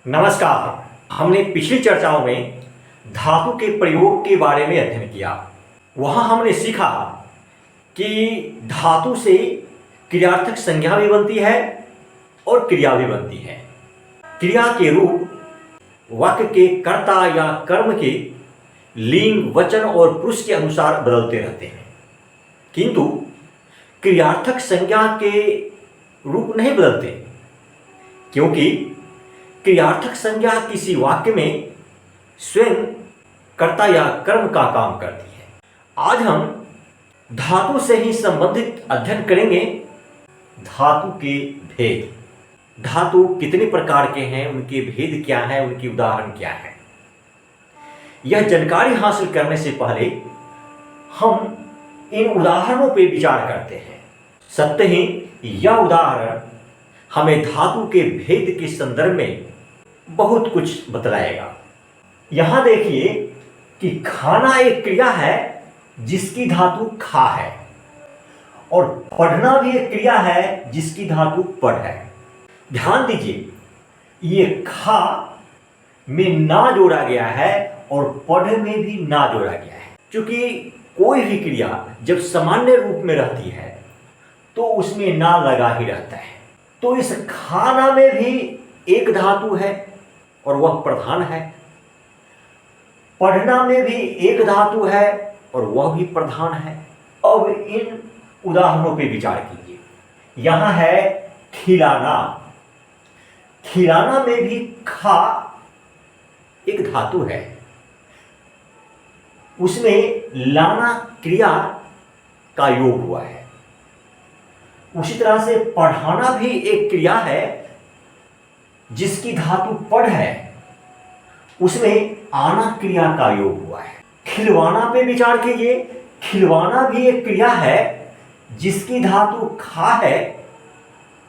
नमस्कार। हमने पिछली चर्चाओं में धातु के प्रयोग के बारे में अध्ययन किया। वहाँ हमने सीखा कि धातु से क्रियार्थक संज्ञा भी बनती है और क्रिया भी बनती है। क्रिया के रूप वाक्य के कर्ता या कर्म के लिंग, वचन और पुरुष के अनुसार बदलते रहते हैं, किंतु क्रियार्थक संज्ञा के रूप नहीं बदलते, क्योंकि क्रियार्थक संज्ञा किसी वाक्य में स्वयं कर्ता या कर्म का काम करती है। आज हम धातु से ही संबंधित अध्ययन करेंगे धातु के भेद। धातु कितने प्रकार के हैं, उनके भेद क्या हैं, उनकी उदाहरण क्या है। यह जानकारी हासिल करने से पहले हम इन उदाहरणों पर विचार करते हैं। सत्य ही यह उदाहरण हमें धातु के भेद के संदर्भ में बहुत कुछ बतलाएगा। यहां देखिए कि खाना एक क्रिया है जिसकी धातु खा है, और पढ़ना भी एक क्रिया है जिसकी धातु पढ़ है। ध्यान दीजिए, ये खा में ना जोड़ा गया है और पढ़ में भी ना जोड़ा गया है। क्योंकि कोई भी क्रिया जब सामान्य रूप में रहती है तो उसमें ना लगा ही रहता है। तो इस खाना में भी एक धातु है और वह प्रधान है। पढ़ना में भी एक धातु है और वह भी प्रधान है। अब इन उदाहरणों पे विचार कीजिए। यहां है खिलाना। खिलाना में भी खा एक धातु है, उसमें लाना क्रिया का योग हुआ है। उसी तरह से पढ़ाना भी एक क्रिया है जिसकी धातु पढ़ है, उसमें आना क्रिया का योग हुआ है। खिलवाना पे विचार कीजिए। खिलवाना भी एक क्रिया है जिसकी धातु खा है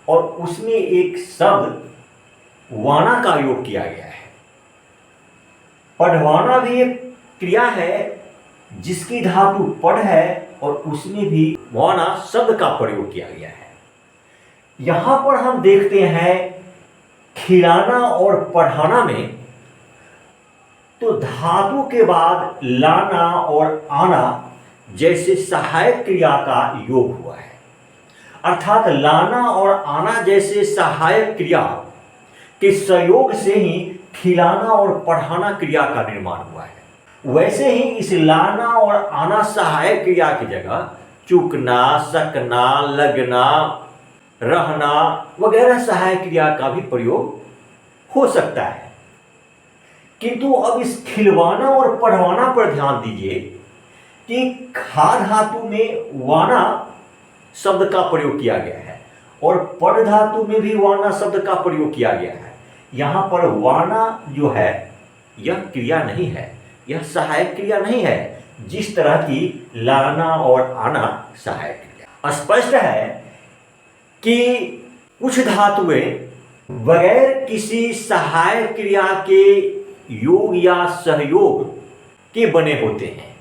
और उसमें एक शब्द वाना का योग किया गया है। पढ़वाना भी एक क्रिया है जिसकी धातु पढ़ है और उसमें भी वाना शब्द का प्रयोग किया गया है। यहां पर हम देखते हैं खिलाना और पढ़ाना में तो धातु के बाद लाना और आना जैसे सहायक क्रिया का योग हुआ है। अर्थात लाना और आना जैसे सहायक क्रिया के संयोग से ही खिलाना और पढ़ाना क्रिया का निर्माण हुआ है। वैसे ही इस लाना और आना सहायक क्रिया की जगह चूकना, सकना, लगना, रहना वगैरह सहायक क्रिया का भी प्रयोग हो सकता है। किंतु अब इस खिलवाना और पढ़वाना पर ध्यान दीजिए कि खा धातु में वाना शब्द का प्रयोग किया गया है और पढ़ धातु में भी वाना शब्द का प्रयोग किया गया है। यहां पर वाना जो है यह क्रिया नहीं है, यह सहायक क्रिया नहीं है, जिस तरह की लाना और आना सहायक क्रिया। स्पष्ट है कि कुछ धातुएं बगैर किसी सहायक क्रिया के योग या सहयोग के बने होते हैं,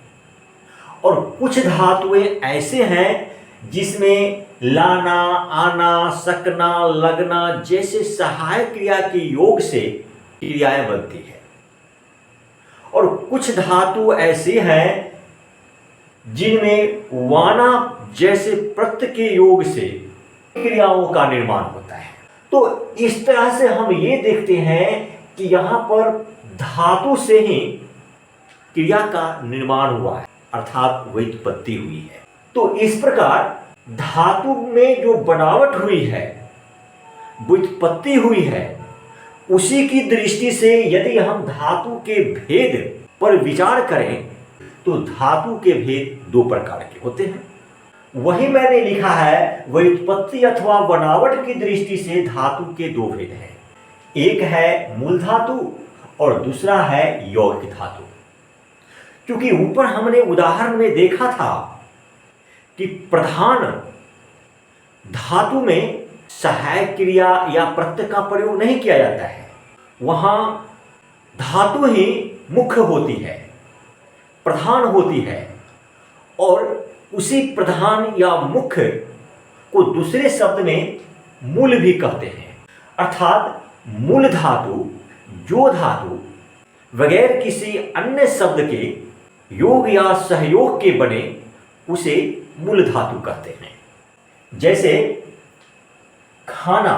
और कुछ धातुएं ऐसे हैं जिसमें लाना, आना, सकना, लगना जैसे सहायक क्रिया के योग से क्रियाएं बनती है, और कुछ धातु ऐसे हैं जिनमें वाना जैसे प्रत्यय के योग से क्रियाओं का निर्माण होता है। तो इस तरह से हम ये देखते हैं कि यहां पर धातु से ही क्रिया का निर्माण हुआ है, अर्थात व्युत्पत्ति हुई है। तो इस प्रकार धातु में जो बनावट हुई है, व्युत्पत्ति हुई है, उसी की दृष्टि से यदि हम धातु के भेद पर विचार करें तो धातु के भेद दो प्रकार के होते हैं। वही मैंने लिखा है, व्युत्पत्ति अथवा बनावट की दृष्टि से धातु के दो भेद हैं। एक है मूल धातु और दूसरा है यौगिक धातु। क्योंकि ऊपर हमने उदाहरण में देखा था कि प्रधान धातु में सहायक क्रिया या प्रत्यय का प्रयोग नहीं किया जाता है, वहां धातु ही मुख्य होती है, प्रधान होती है, और उसी प्रधान या मुख्य को दूसरे शब्द में मूल भी कहते हैं। अर्थात मूल धातु जो धातु बगैर किसी अन्य शब्द के योग या सहयोग के बने उसे मूल धातु कहते हैं। जैसे खाना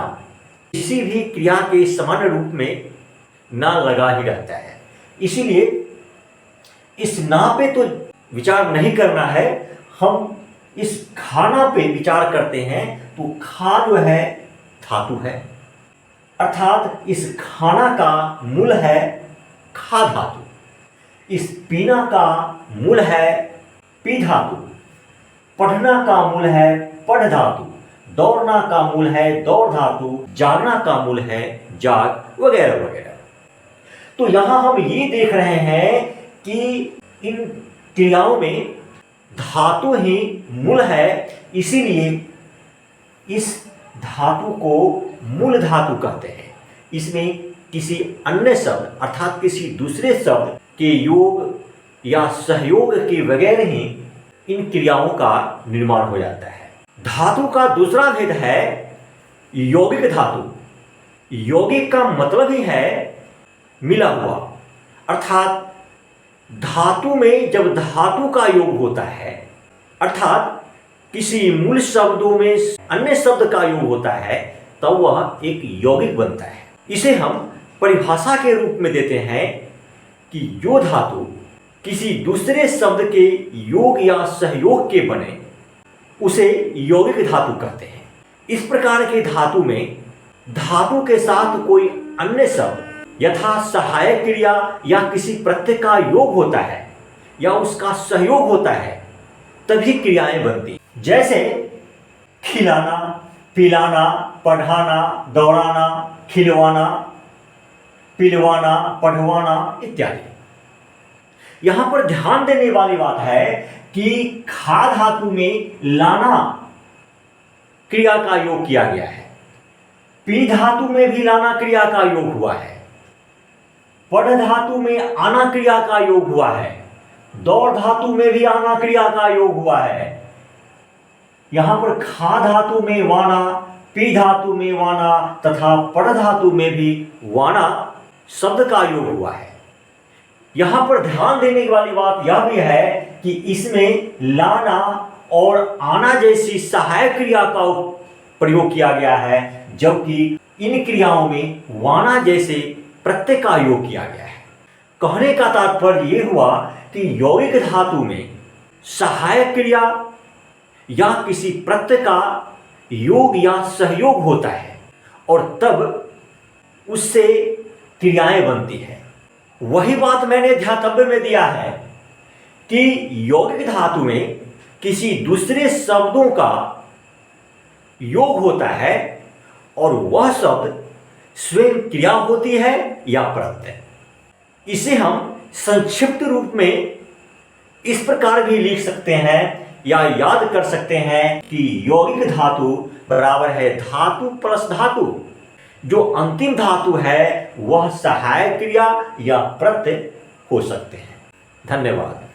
किसी भी क्रिया के समान रूप में ना लगा ही रहता है, इसीलिए इस ना पे तो विचार नहीं करना है, हम इस खाना पे विचार करते हैं। तो खा जो है धातु है, अर्थात इस खाना का मूल है खा धातु, इस पीना का मूल है पी धातु, पढ़ना का मूल है पढ़ धातु, दौड़ना का मूल है दौड़ धातु, जागना का मूल है जाग, वगैरह वगैरह। तो यहां हम ये देख रहे हैं कि इन क्रियाओं में धातु ही मूल है, इसीलिए इस धातु को मूल धातु कहते हैं। इसमें किसी अन्य शब्द अर्थात किसी दूसरे शब्द के योग या सहयोग के बगैर ही इन क्रियाओं का निर्माण हो जाता है। धातु का दूसरा भेद है यौगिक धातु। यौगिक का मतलब ही है मिला हुआ, अर्थात धातु में जब धातु का योग होता है, अर्थात किसी मूल शब्दों में अन्य शब्द का योग होता है, तब वह एक यौगिक बनता है। इसे हम परिभाषा के रूप में देते हैं कि जो धातु किसी दूसरे शब्द के योग या सहयोग के बने उसे यौगिक धातु कहते हैं। इस प्रकार के धातु में धातु के साथ कोई अन्य शब्द यथा सहायक क्रिया या किसी प्रत्यय का योग होता है या उसका सहयोग होता है, तभी क्रियाएं बनती। जैसे खिलाना, पिलाना, पढ़ाना, दौड़ाना, खिलवाना, पिलवाना, पढ़वाना इत्यादि। यहां पर ध्यान देने वाली बात है कि खा धातु में लाना क्रिया का योग किया गया है, पी धातु में भी लाना क्रिया का योग हुआ है, पढ़ धातु में आना क्रिया का योग हुआ है, दौड़ धातु में भी आना क्रिया का योग हुआ है। यहां पर खा धातु में वाना, पी धातु में वाना तथा पढ़ धातु में भी वाना शब्द का योग हुआ है। यहां पर ध्यान देने वाली बात यह भी है कि इसमें लाना और आना जैसी सहायक क्रिया का प्रयोग किया गया है, जबकि इन क्रियाओं में वाना जैसे प्रत्यय का योग किया गया है। कहने का तात्पर्य यह हुआ कि यौगिक धातु में सहायक क्रिया या किसी प्रत्यय का योग या सहयोग होता है और तब उससे क्रियाएं बनती है। वही बात मैंने ध्यातव्य में दिया है कि यौगिक धातु में किसी दूसरे शब्दों का योग होता है और वह शब्द स्वयं क्रिया होती है या प्रत्यय। इसे हम संक्षिप्त रूप में इस प्रकार भी लिख सकते हैं या याद कर सकते हैं कि यौगिक धातु बराबर है धातु प्लस धातु। जो अंतिम धातु है वह सहायक क्रिया या प्रत्यय हो सकते हैं। धन्यवाद।